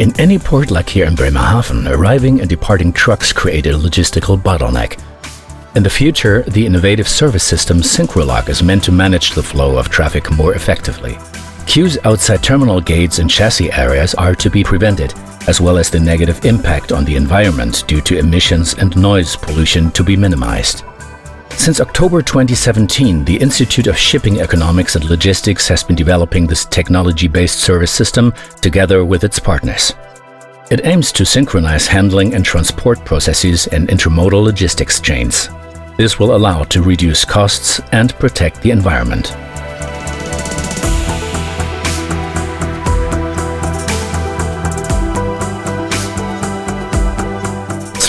In any port like here in Bremerhaven, arriving and departing trucks create a logistical bottleneck. In the future, the innovative service system SYNCHROLOG is meant to manage the flow of traffic more effectively. Queues outside terminal gates and chassis areas are to be prevented, as well as the negative impact on the environment due to emissions and noise pollution to be minimized. Since October 2017, the Institute of Shipping Economics and Logistics has been developing this technology-based service system together with its partners. It aims to synchronize handling and transport processes in intermodal logistics chains. This will allow to reduce costs and protect the environment.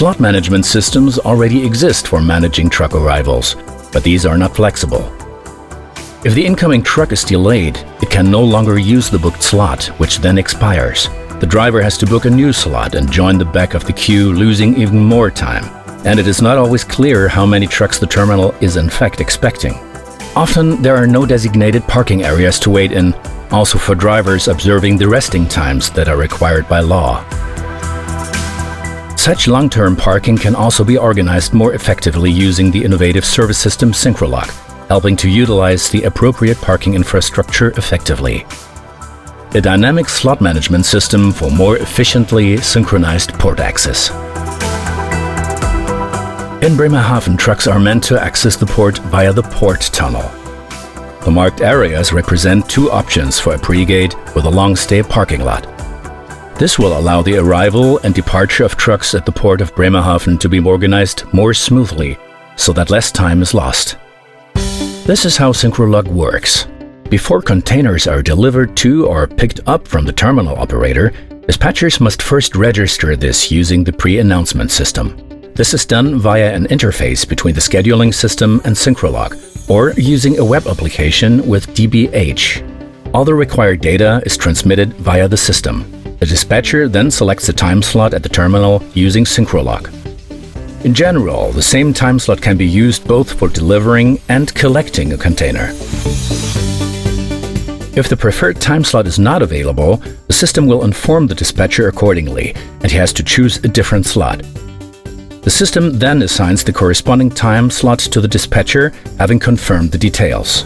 Slot management systems already exist for managing truck arrivals, but these are not flexible. If the incoming truck is delayed, it can no longer use the booked slot, which then expires. The driver has to book a new slot and join the back of the queue, losing even more time. And it is not always clear how many trucks the terminal is in fact expecting. Often there are no designated parking areas to wait in, also for drivers observing the resting times that are required by law. Such long-term parking can also be organized more effectively using the innovative service system SYNCHROLOG, helping to utilize the appropriate parking infrastructure effectively. A dynamic slot management system for more efficiently synchronized port access. In Bremerhaven, trucks are meant to access the port via the port tunnel. The marked areas represent two options for a pre-gate with a long-stay parking lot. This will allow the arrival and departure of trucks at the port of Bremerhaven to be organized more smoothly, so that less time is lost. This is how SYNCHROLOG works. Before containers are delivered to or picked up from the terminal operator, dispatchers must first register this using the pre-announcement system. This is done via an interface between the scheduling system and SYNCHROLOG, or using a web application with DBH. All the required data is transmitted via the system. The dispatcher then selects a time slot at the terminal using SYNCHROLOG. In general, the same time slot can be used both for delivering and collecting a container. If the preferred time slot is not available, the system will inform the dispatcher accordingly, and he has to choose a different slot. The system then assigns the corresponding time slot to the dispatcher, having confirmed the details.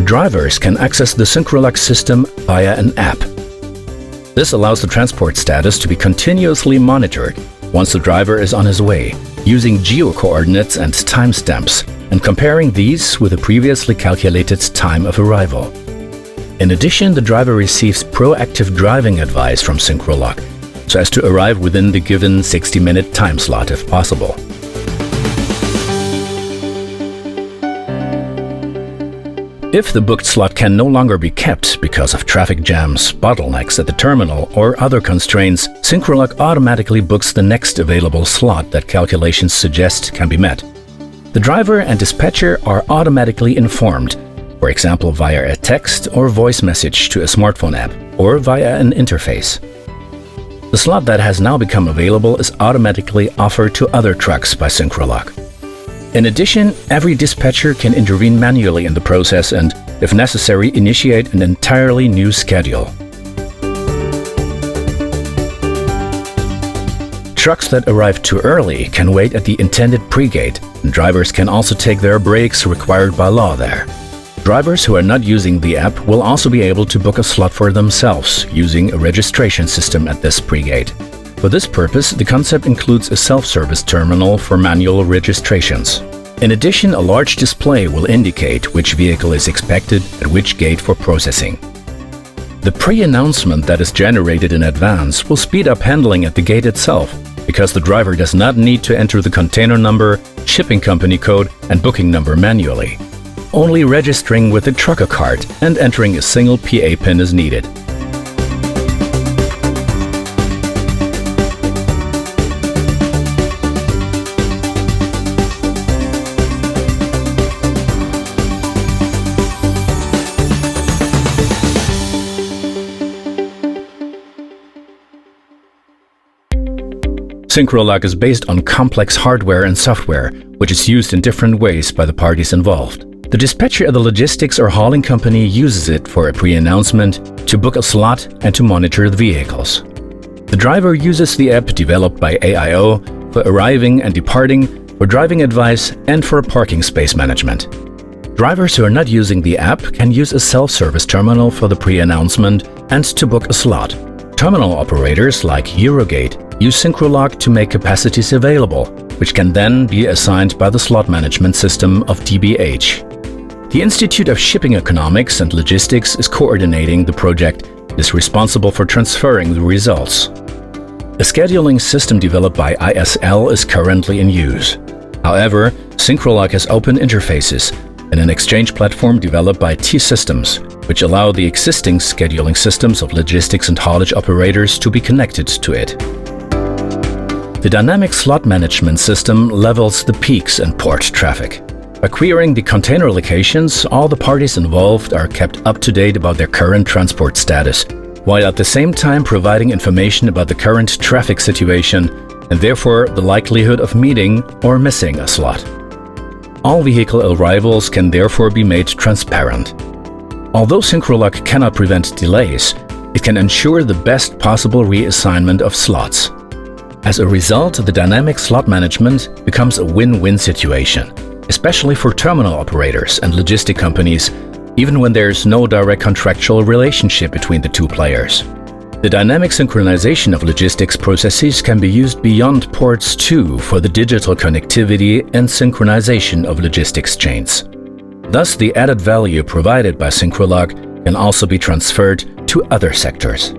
Drivers can access the SYNCHROLOG system via an app. This allows the transport status to be continuously monitored once the driver is on his way, using geo-coordinates and timestamps, and comparing these with the previously calculated time of arrival. In addition, the driver receives proactive driving advice from SYNCHROLOG, so as to arrive within the given 60-minute time slot if possible. If the booked slot can no longer be kept because of traffic jams, bottlenecks at the terminal, or other constraints, SYNCHROLOG automatically books the next available slot that calculations suggest can be met. The driver and dispatcher are automatically informed, for example via a text or voice message to a smartphone app, or via an interface. The slot that has now become available is automatically offered to other trucks by SYNCHROLOG. In addition, every dispatcher can intervene manually in the process and, if necessary, initiate an entirely new schedule. Trucks that arrive too early can wait at the intended pre-gate, and drivers can also take their breaks required by law there. Drivers who are not using the app will also be able to book a slot for themselves using a registration system at this pre-gate. For this purpose, the concept includes a self-service terminal for manual registrations. In addition, a large display will indicate which vehicle is expected at which gate for processing. The pre-announcement that is generated in advance will speed up handling at the gate itself, because the driver does not need to enter the container number, shipping company code, and booking number manually. Only registering with the trucker card and entering a single PA PIN is needed. SYNCHROLOG is based on complex hardware and software, which is used in different ways by the parties involved. The dispatcher at the logistics or hauling company uses it for a pre-announcement, to book a slot, and to monitor the vehicles. The driver uses the app developed by AIO for arriving and departing, for driving advice, and for parking space management. Drivers who are not using the app can use a self-service terminal for the pre-announcement and to book a slot. Terminal operators like Eurogate use SYNCHROLOG to make capacities available, which can then be assigned by the slot management system of DBH. The Institute of Shipping Economics and Logistics is coordinating the project and is responsible for transferring the results. A scheduling system developed by ISL is currently in use. However, SYNCHROLOG has open interfaces and an exchange platform developed by T-Systems, which allow the existing scheduling systems of logistics and haulage operators to be connected to it. The dynamic slot management system levels the peaks in port traffic. By querying the container locations, all the parties involved are kept up to date about their current transport status, while at the same time providing information about the current traffic situation and therefore the likelihood of meeting or missing a slot. All vehicle arrivals can therefore be made transparent. Although SYNCHROLOG cannot prevent delays, it can ensure the best possible reassignment of slots. As a result, the dynamic slot management becomes a win-win situation, especially for terminal operators and logistic companies, even when there is no direct contractual relationship between the two players. The dynamic synchronization of logistics processes can be used beyond ports too for the digital connectivity and synchronization of logistics chains. Thus, the added value provided by SYNCHROLOG can also be transferred to other sectors.